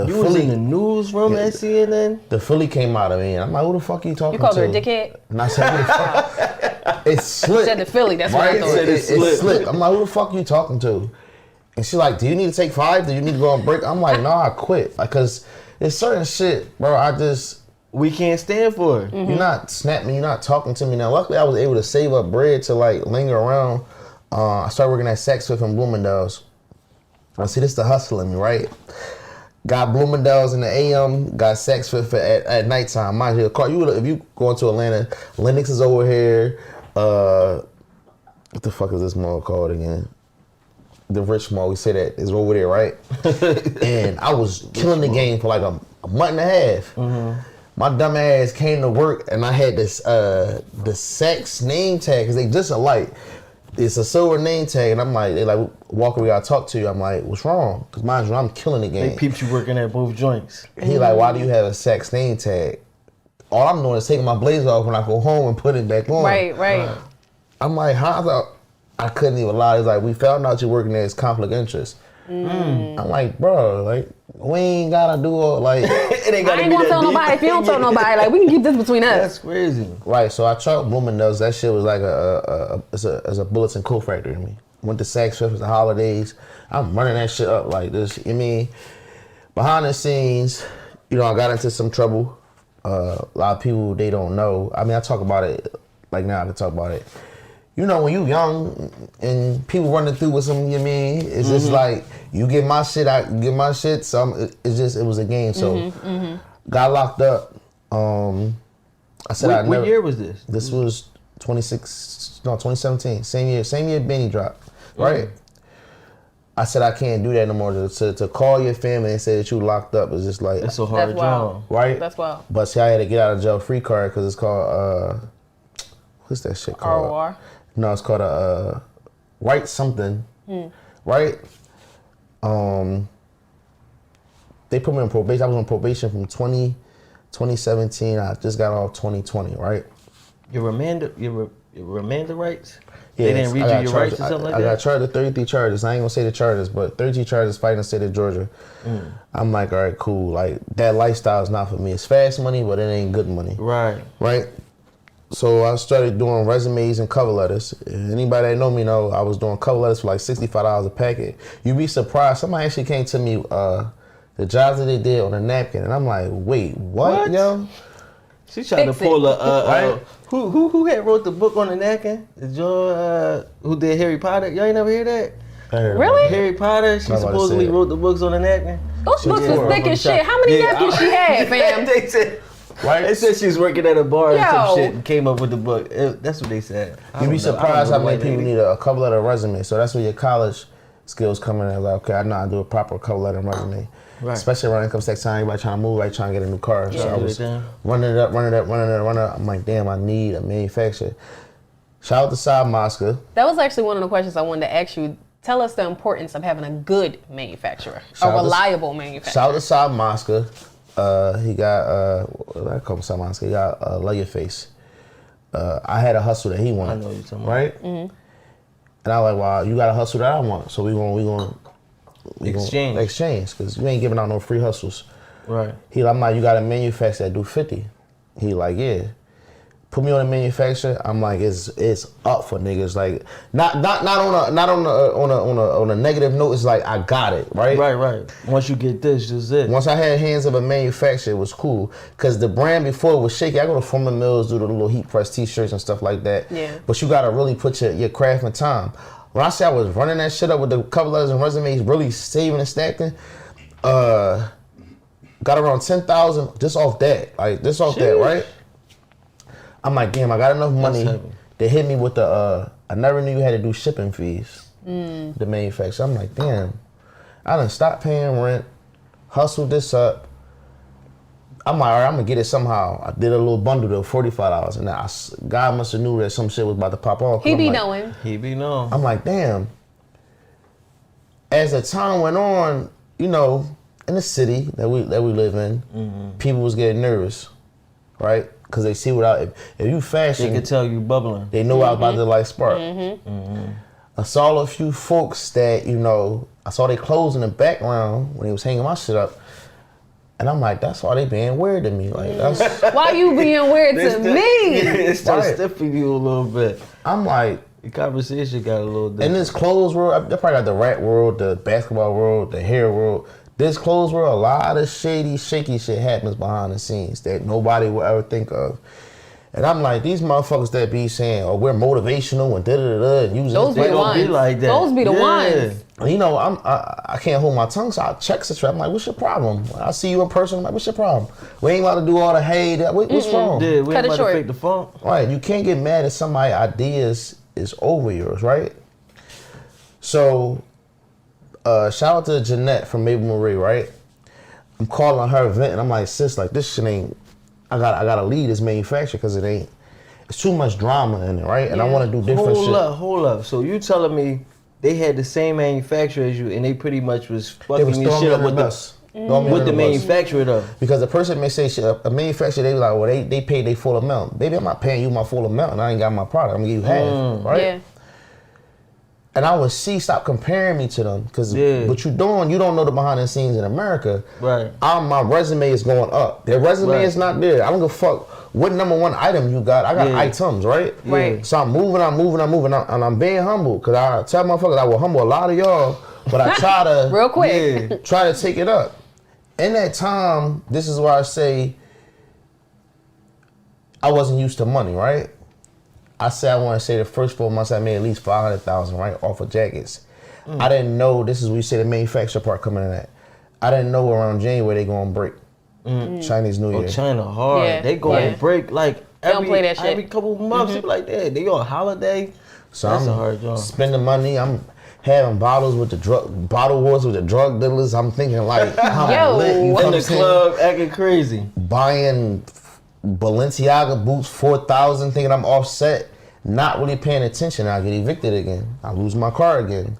You was in the newsroom at CNN? The Philly came out of me, and I'm like, who the fuck are you talking to? You called her a dickhead? And I said, who the fuck? It slipped. You said the Philly, that's what I thought. It slipped. I'm like, who the fuck are you talking to? And she's like, do you need to take 5? Do you need to go on break? I'm like, no, I quit. Because there's certain shit, bro, we can't stand for it. You're not snapping, you're not talking to me. Now, luckily, I was able to save up bread to like linger around. I started working at Saks Fifth and Bloomingdale's. I see, this the hustle in me, right? Got Bloomingdale's in the AM, got Saks Fifth at nighttime. Mind you, if you go into Atlanta, Lennox is over here. What the fuck is this mall called again? The Rich Mall, we say that is over there, right? And I was killing the game for like a month and a half. My dumb ass came to work, and I had this the Saks name tag, because they just alike. It's a silver name tag, and I'm like, they like, Walker, we gotta talk to you. I'm like, what's wrong? Because mind you, I'm killing the game. They peeped you working at both joints. He like, why do you have a Saks name tag? All I'm doing is taking my blazer off when I go home and put it back on. Right. I'm like, how? I couldn't even lie. He's like, we found out you're working there. It's conflict of interest. I'm like, bro, like, we ain't gotta do all, like. It ain't gotta I ain't gonna tell nobody if you don't tell nobody. Like, we can keep this between us. That's crazy. Right, so I tried Bloomingdale's. That shit was like it's a bullets and cool factory to me. Went to Saks Fifth for the holidays. I'm running that shit up like this. I mean, behind the scenes, I got into some trouble. A lot of people, they don't know. I mean, I talk about it, like now I can talk about it. you know, when you young and people running through with some, you mean, it's just like, you get my shit, I get my shit, it was a game. So, got locked up. I said what year was this? This was 2017. Same year Benny dropped, right? I said I can't do that no more. To call your family and say that you locked up is just like, it's a hard job, right? That's wild. But see, I had to get out of jail free card because it's called what's that shit called? ROR? No, it's called a right something, right? They put me on probation. I was on probation from 2017. I just got off 2020, right? Your remainder rights? Yeah, they didn't read you your rights or something like that? I got charged with 33 charges. I ain't gonna say the charges, but 33 charges fighting the state of Georgia. I'm like, all right, cool. Like, that lifestyle is not for me. It's fast money, but it ain't good money. Right. Right? So I started doing resumes and cover letters. Anybody that know me know I was doing cover letters for like $65 a packet. You'd be surprised. Somebody actually came to me, the jobs that they did on a napkin, and I'm like, wait, what? Yo? She tried to pull a who had wrote the book on the napkin? Who did Harry Potter? Y'all ain't never hear that? Really? Harry Potter, she supposedly wrote the books on the napkin. Those books was thick as shit. How many napkins she had, fam? They said she was working at a bar or some shit and came up with the book. That's what they said. You'd be surprised how many people need a cover letter resume. So that's where your college skills come in. Like, okay, I know how to do a proper cover letter and resume. Right. Especially around income tax time, everybody trying to move, like trying to get a new car. So I was running it up. I'm like, damn, I need a manufacturer. Shout out to Saab Mosca. That was actually one of the questions I wanted to ask you. Tell us the importance of having a good manufacturer, a reliable manufacturer. Shout out to Saab Mosca. He got, I call him Saab Mosca. He got Leatherface. I had a hustle that he wanted. I know you're talking about. Right? And I was like, well, you got a hustle that I want. So we gonna exchange, because you ain't giving out no free hustles. Right. I'm like, you got a manufacturer that do 50. He like, yeah. Put me on a manufacturer. I'm like, it's up for niggas. Like, not on a negative note. It's like, I got it, right? Right. Once you get this, just it. Once I had hands of a manufacturer, it was cool. Cause the brand before was shaky. I go to Former Mills, do the little heat press T-shirts and stuff like that. Yeah. But you gotta really put your craft and time. When I say I was running that shit up with the cover letters and resumes, really saving and stacking, got around 10,000 just off that. Like, just off that, right? I'm like, damn, I got enough money. They hit me with I never knew you had to do shipping fees. The manufacturer. I'm like, damn, I done stopped paying rent, hustled this up. I'm like, all right, I'm gonna get it somehow. I did a little bundle of $45, and God must have knew that some shit was about to pop off. He be knowing. I'm like, damn. As the time went on, you know, in the city that we live in, people was getting nervous, right? Because they see if you fashion, they can tell you bubbling. They know I was about to like spark. I saw a few folks that, you know, I saw their clothes in the background when they was hanging my shit up. And I'm like, that's why they being weird to me. Like, that's why you being weird to me? It starts stiffing you a little bit. I'm like, the conversation got a little different. In this clothes world, they probably got the rap world, the basketball world, the hair world. This clothes world, a lot of shady, shaky shit happens behind the scenes that nobody will ever think of. And I'm like, these motherfuckers that be saying, oh, we're motivational and da-da-da-da and using those be the ones. Like that. Those be the ones. You know, I can't hold my tongue, so I check the trap. I'm like, what's your problem? I see you in person, I'm like, what's your problem? We ain't about to do all the hate. What's wrong? Yeah, we ain't about to fake the funk. Right, you can't get mad at somebody's ideas is over yours, right? So, shout out to Jeanette from Marie, right? I'm calling her event, and I'm like, sis, like, this shit ain't, I gotta leave this manufacturer because it's too much drama in it, right? And I want to do different shit. Hold up. So you telling me they had the same manufacturer as you, and they pretty much was fucking your shit up with the manufacturer though? Because the person may say shit, a manufacturer, they be like, well, they paid their full amount. Baby, I'm not paying you my full amount, and I ain't got my product. I'm gonna give you half, right? Yeah. And I would stop comparing me to them, because what you doing, you don't know the behind the scenes in America. Right. My resume is going up. Their resume is not there. I don't give a fuck what number one item you got. I got items, right? Right. So I'm moving, and I'm being humble, because I tell motherfuckers I will humble a lot of y'all, but I try to real quick try to take it up. In that time, this is why I say I wasn't used to money, right? I said I want to say the first 4 months I made at least 500,000 right off of jackets. I didn't know this is where you say the manufacturer part coming in at. I didn't know around January they going to break. Chinese New Year. Oh, China hard. Yeah, They go and break like don't play that shit. every couple months. They be like that. They on holiday. So That's I'm a hard job. spending money. I'm having bottle wars with the drug dealers. I'm thinking like I'm Yo. lit. You know In what the I'm saying? club acting crazy. Buying Balenciaga boots 4,000, thinking I'm offset. Not really paying attention. I get evicted again. I lose my car again.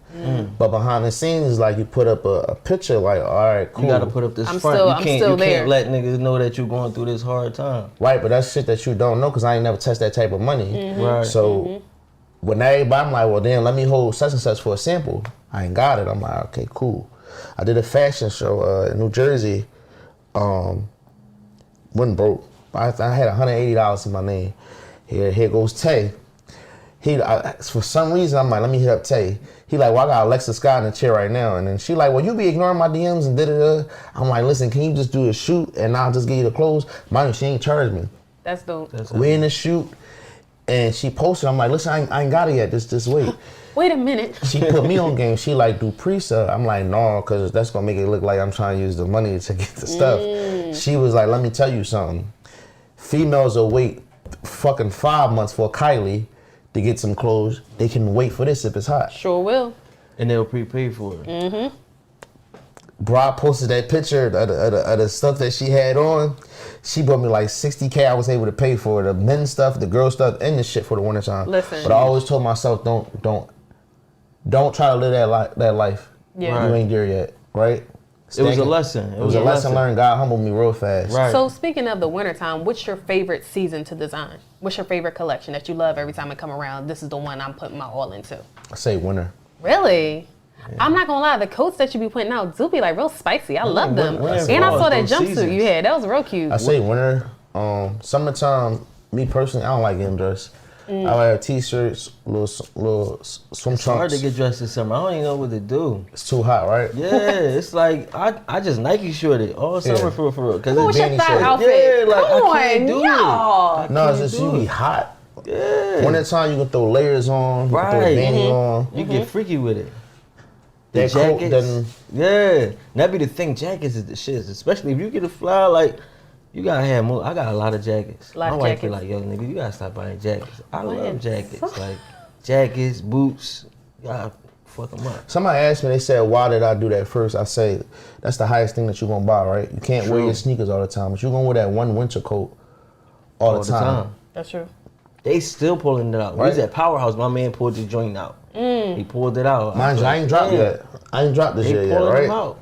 But behind the scenes, like you put up a picture, like all right, cool. You gotta put up this I'm front. still- you I'm can't still you there. can't let niggas know that you're going through this hard time. Right, but that's shit that you don't know because I ain't never touched that type of money. Right. So when everybody, I'm like, well, damn, let me hold such and such for a sample. I ain't got it. I'm like, okay, cool. I did a fashion show in New Jersey. Wasn't broke. I had $180 in my name. Here goes Tay. For some reason, I'm like, let me hit up Tay. He like, well, I got Alexa Scott in the chair right now. And then she like, well, you be ignoring my DMs and da-da-da. I'm like, listen, can you just do a shoot and I'll just give you the clothes? Mind you, she ain't charged me. That's dope. We in the shoot and she posted. I'm like, listen, I ain't got it yet. Just wait. Wait a minute. She put me on game. She like, do pre-sale. I'm like, no, because that's going to make it look like I'm trying to use the money to get the stuff. She was like, let me tell you something. Females will wait fucking 5 months for Kylie to get some clothes. They can wait for this if it's hot. Sure will. And they'll prepay for it. Bro posted that picture of the stuff that she had on. She bought me like $60K. I was able to pay for the men's stuff, the girl stuff, and the shit for the wintertime. Listen. But I always told myself, don't try to live that life. Yeah. You ain't there yet, right? It was a lesson. It was a lesson learned. God humbled me real fast. Right. So speaking of the wintertime, what's your favorite season to design? What's your favorite collection that you love every time it come around? This is the one I'm putting my all into. I say winter. Really? Yeah. I'm not gonna lie, the coats that you be putting out do be like real spicy. I love them. winter And I fall saw is that those jumpsuit seasons. you had. That was real cute. I say winter. Summertime, me personally, I don't like getting dressed. I wear t-shirts, little swim It's hard trunks. to get dressed this summer. I don't even know what to do. It's too hot, right? Yeah, it's like I just Nike shorted all summer Yeah. for real. Cause What's it's your Banni thigh shirt. outfit? Yeah, like, Come I can't on, do it. y'all. No, it's can't just do you be it. hot. Yeah. Wintertime, you can throw layers on. You can throw a Right. beanie on. You get freaky with it. The That coat jackets, doesn't- yeah, that be the thing. Jackets is the shit, especially if you get a fly. Like, you gotta have more. I got a lot of jackets. Lot My of wife be jackets. like, yo, nigga, you gotta stop buying jackets. I What? love jackets, like jackets, boots. You gotta fuck them up. Somebody asked me, they said, why did I do that first? I say, that's the highest thing that you're gonna buy, right? You can't wear True. your sneakers all the time, but you're gonna wear that one winter coat all the time. That's true. They still pulling it out. We was Right. at Powerhouse. My man pulled the joint out. He pulled it out. Mind you, I ain't dropped yet. I ain't dropped this They year yet, pulling right? them out.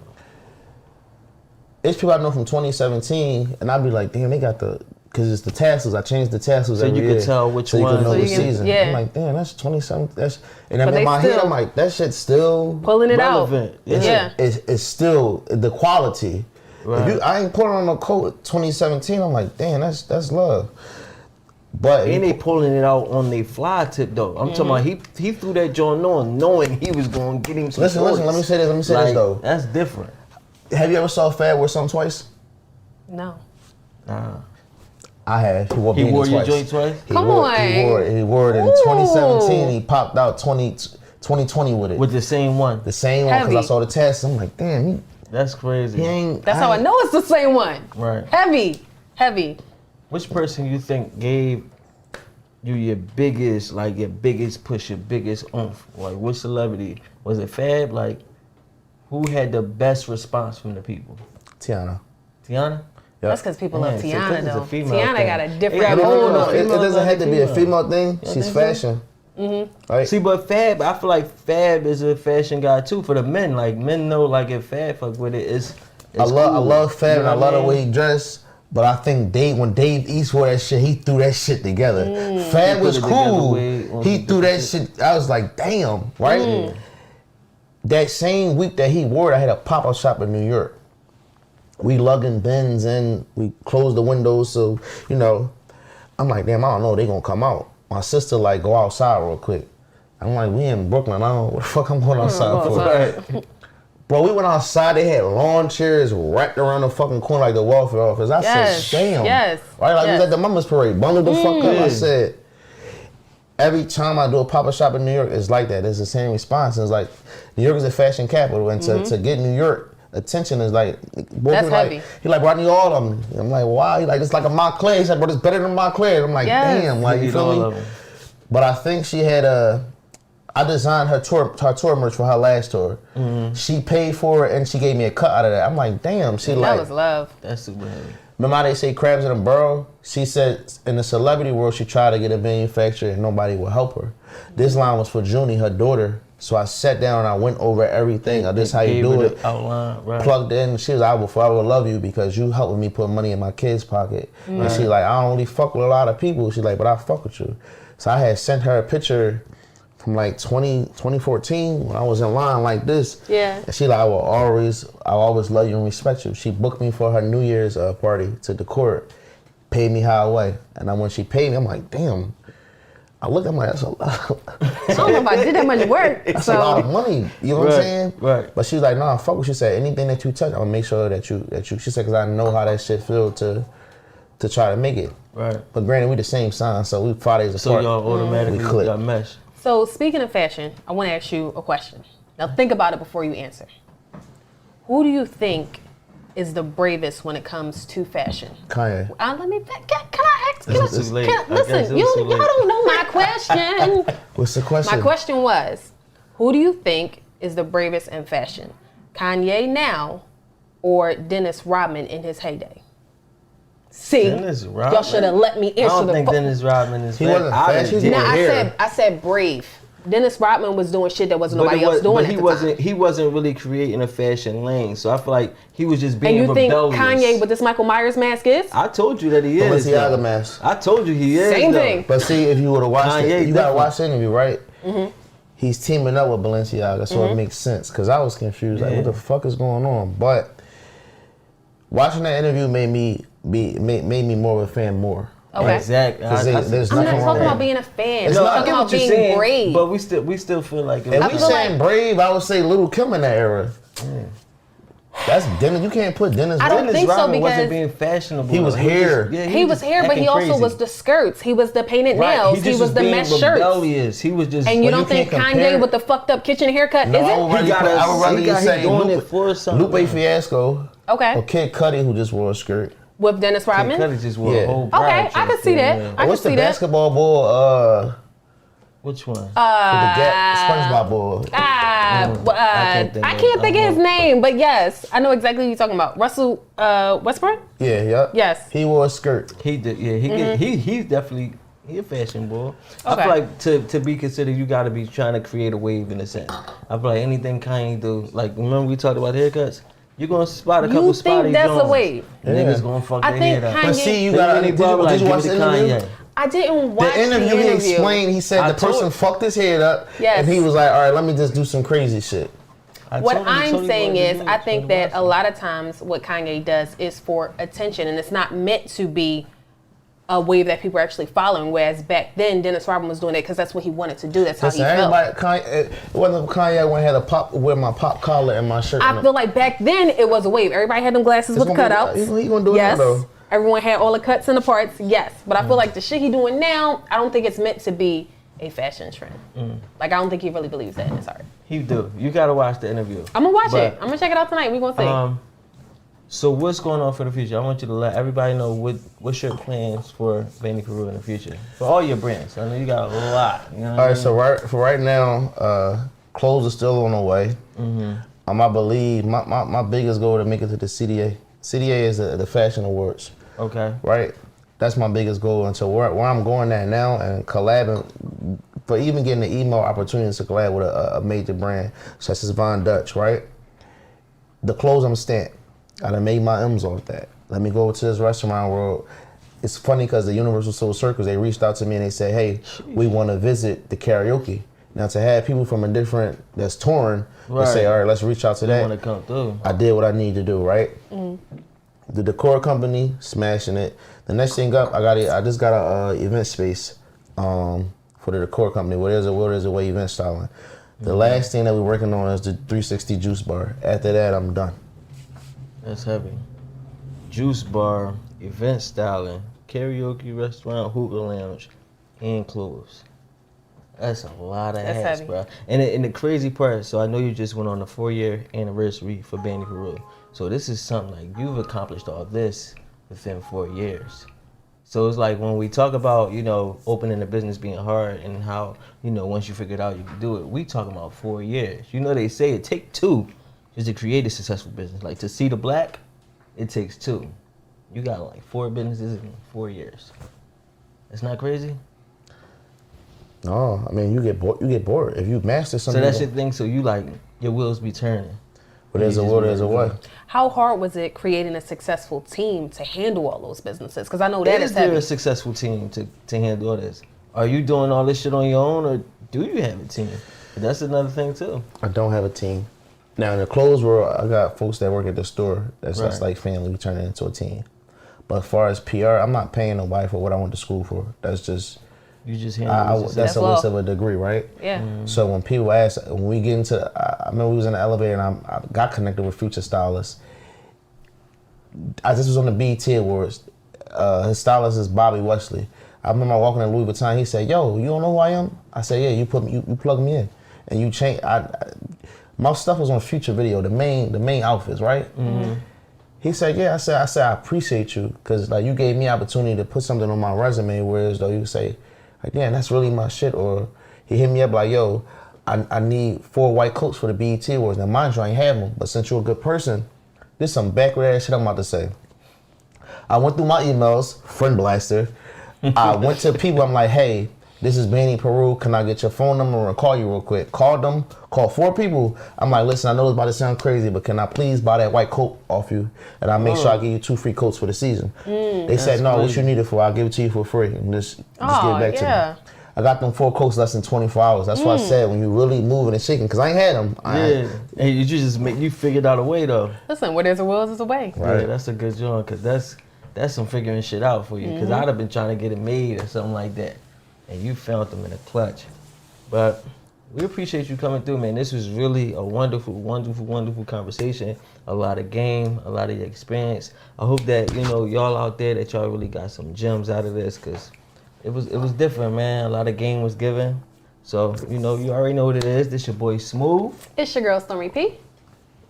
It's people I know from 2017, and I'd be like, damn, they got because it's the tassels. I changed the tassels So every you year. could tell which so you one. could know So the you can- season. yeah. I'm like, damn, that's 27. And But in they my head, still- I'm like, that shit's still Pulling it Relevant. out. Yeah. Yeah. It's still the quality. Right. If you, I ain't putting on a coat 2017. I'm like, damn, that's love. But And they pulling it out on their fly tip though. I'm talking about he threw that joint on knowing he was going to get him some listen, shorts. let me say this. Like, Though. That's different. Have you ever saw Fab wear something twice? No. Nah. I have. He wore He beanie wore your twice. joint twice? Come wore, on. He wore it in Ooh. 2017. He popped out 2020 with it. With the same one. The same one because I Heavy. saw the test. I'm like, damn, That's crazy. he ain't. That's how I know it's the same one. Right. Heavy. Which person you think gave you your biggest push, your biggest oomph? Like, which celebrity? Was it Fab? Like, who had the best response from the people? Tiana. Tiana? That's because people love Yeah, so Tiana this is a though. female Tiana thing. got a It different got a hold whole on It it. female doesn't have to be a female. female thing. Yeah, She's think so? fashion. Right? See, but Fab, I feel like Fab is a fashion guy too for the men. Like, men know, like, if Fab fuck with it, it's I love cool. Fab You and know I what love the mean? way he dressed. But I think when Dave East wore that shit, he threw that shit together. Fab He was put it together cool. way on He some threw that different shit. I was like, damn, right? That same week that he wore it, I had a pop-up shop in New York. We lugging bins in, we closed the windows, so, you know, I'm like, damn, I don't know, they gonna come out. My sister like, go outside real quick. I'm like, we in Brooklyn, I don't know what the fuck I'm going outside for. outside. Bro, we went outside, they had lawn chairs wrapped around the fucking corner like the welfare office. I Yes, said, damn. yes, Right, like we yes. was at the Mama's Parade, bundled the fuck up. I said, every time I do a pop-up shop in New York, it's like that. It's the same response. It's like, New York is a fashion capital, and to get New York attention is like, that's heavy. Like, he like, bro, I need all of them. I'm like, why? Like, it's like a Montclair. He's like, bro, it's better than Montclair. I'm like, damn, like, you feel me? But I think she had I designed her tour merch for her last tour. Mm-hmm. She paid for it and she gave me a cut out of that. I'm like, damn. That was love. That's super heavy. Remember how they say crabs in a barrel? She said in the celebrity world, she tried to get a manufacturer and nobody would help her. This line was for Junie, her daughter. So I sat down and I went over everything. This is how you do it. Outline, right. Plugged in. She was like, I will forever love you because you helping me put money in my kids' pocket. Right. And she like, I don't really fuck with a lot of people. She's like, but I fuck with you. So I had sent her a picture from like 2014 when I was in line like this. Yeah. And she like, I will always love you and respect you. She booked me for her New Year's party to the court, paid me highway. And then when she paid me, I'm like, damn. I looked, I'm like, that's a lot. I don't know if I did that much work. That's a lot of money. You know what I'm saying? Right. But she's like, nah, fuck what she said. Anything that you touch, I'm gonna make sure that you. She said, cause I know how that shit feel to try to make it. Right. But granted, we the same sign, so we 5 days apart. So y'all automatically got mesh. So speaking of fashion, I want to ask you a question. Now think about it before you answer. Who do you think is the bravest when it comes to fashion? Kanye. Can I ask? Listen, y'all don't know my question. What's the question? My question was, who do you think is the bravest in fashion? Kanye now or Dennis Rodman in his heyday? See, y'all should have let me answer I don't think Dennis Rodman is. He wasn't fashion. I said brave. Dennis Rodman was doing shit that wasn't nobody else doing. But he wasn't really creating a fashion lane. So I feel like he was just being rebellious. And you think Kanye with this Michael Myers mask is? I told you that he is. Balenciaga mask. I told you he is. Same thing. But see, if you would have watched it, you gotta watch the interview, right? Mm-hmm. He's teaming up with Balenciaga, so it makes sense. Cause I was confused, like, what the fuck is going on? But watching that interview made me more of a fan more. Okay. Exactly. There's I'm not nothing talking wrong about being a fan. It's I'm not. talking about being brave. But we still feel like it. If we saying brave, I would say Little Kim in that era. That's Dennis. You can't put Dennis. I don't Dennis think so Rodman because wasn't being fashionable. He was here. He was here, but he also was the skirts. He was the painted nails. He was the mesh shirts. He was just. And you don't think Kanye with the fucked up kitchen haircut is it? I would rather say Lupe Fiasco. Okay. Or Kid Cudi, who just wore a skirt. With Dennis Rodman? Kid Cudi just wore a whole bride. Okay, I can see that. What's the basketball boy? Which one? With the SpongeBob boy. I can't think of his name, but yes, I know exactly who you're talking about. Russell Westbrook? Yeah, yep. Yes. He wore a skirt. He did. Yeah, he's definitely a fashion boy. Okay. I feel like to be considered, you got to be trying to create a wave in a sense. I feel like anything Kanye do, like remember we talked about haircuts. You're gonna spot a couple spotty. You think that's a wave? Niggas gonna fuck their head up. But see, you gotta. Did you watch the interview? I didn't watch the interview. He explained. He said the person fucked his head up, and he was like, "All right, let me just do some crazy shit." What I'm saying is, I think that a lot of times what Kanye does is for attention, and it's not meant to be a wave that people are actually following. Whereas back then, Dennis Rodman was doing it because that's what he wanted to do. That's how he felt. It wasn't Kanye when I had to wear my pop collar and my shirt. I feel like back then it was a wave. Everybody had them glasses with cutouts. He gonna do it now, though. Everyone had all the cuts and the parts. Yes, but I feel like the shit he doing now, I don't think it's meant to be a fashion trend. Like I don't think he really believes that in his heart. He do. You gotta watch the interview. I'm gonna watch it. I'm gonna check it out tonight. We gonna see. So what's going on for the future? I want you to let everybody know what's your plans for Banni Peru in the future for all your brands. I know you got a lot. You know all right, so right now, clothes are still on the way. I believe my biggest goal to make it to the CDA. CDA is the Fashion Awards. Okay. Right. That's my biggest goal. And so where I'm going at now and collabing, for even getting the email opportunities to collab with a major brand such as Von Dutch. Right. The clothes I'm stamped. I done made my M's off that. Let me go to this restaurant world. It's funny because the Universal Soul Circus, they reached out to me and they said, hey, we want to visit the karaoke. Now to have people from a different, that's touring, they say, all right, let's reach out to that. Want to come through. I did what I need to do, right? The decor company, smashing it. The next thing up, I just got a event space for the decor company. What is it? Way event styling. The last thing that we're working on is the 360 juice bar. After that, I'm done. That's heavy. Juice bar, event styling, karaoke restaurant, hookah lounge, and clothes. That's a lot of That's hats, heavy. bro. And the crazy part, so I know you just went on the 4-year anniversary for Banni Peru. So this is something like you've accomplished all this within 4 years. So it's like when we talk about, you know, opening a business being hard and how, you know, once you figure it out, you can do it. We talking about 4 years. You know, they say it take 2 just to create a successful business. Like to see the black, it takes 2. You got like 4 businesses in 4 years. That's not crazy? No, I mean you get bored. You get bored if you master something. So that's your thing. So you like your wheels be turning. But there's a will, there's a way. How hard was it creating a successful team to handle all those businesses? Because I know that is Is there heavy. a successful team to handle all this? Are you doing all this shit on your own, or do you have a team? That's another thing too. I don't have a team. Now in the clothes world, I got folks that work at the store. That's Right. like family. We turn it into a team. But as far as PR, I'm not paying nobody for what I went to school for. That's just You just handle it yourself. that's a That's waste law. of a degree, right? Yeah. So when people ask, when we get into, I remember we was in the elevator and I got connected with future stylists. I just was on the BET Awards. His stylist is Bobby Wesley. I remember walking in Louis Vuitton. He said, "Yo, you don't know who I am?" I said, "Yeah, you plug me in, and you change." My stuff was on Future Video, the main outfits, right? Mm-hmm. He said, "Yeah." I said, "I appreciate you because like you gave me opportunity to put something on my resume, whereas though you say, like, damn, that's really my shit." Or he hit me up like, "Yo, I need 4 white coats for the BET Awards." Now, mind you, I ain't have them, but since you're a good person, this some backward ass shit I'm about to say. I went through my emails, friend blaster. I went to people. I'm like, "Hey, this is Banni Peru. Can I get your phone number and call you real quick?" Called them. Called 4 people. I'm like, "Listen, I know it's about to sound crazy, but can I please buy that white coat off you? And I'll make sure I give you 2 free coats for the season." They said, "No, what you need it for? I'll give it to you for free and just give it back to me." I got them 4 coats less than 24 hours. That's why I said when you really moving and shaking, because I ain't had them. Yeah, and you figured out a way though. Listen, where there's a will, there's a way. Right. Yeah, that's a good job because that's some figuring shit out for you. Because I'd have been trying to get it made or something like that, and you found them in a clutch. But we appreciate you coming through, man. This was really a wonderful, wonderful, wonderful conversation. A lot of game, a lot of your experience. I hope that y'all out there that y'all really got some gems out of this because it was different, man. A lot of game was given. So you already know what it is. This your boy Smooth. It's your girl, Stormy P.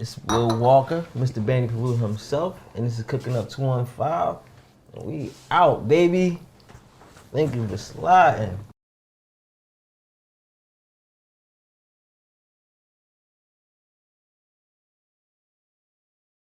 It's Will Walker, Mr. Banni Peru himself, and this is Cooking Up 215. And we out, baby. Thank you for sliding.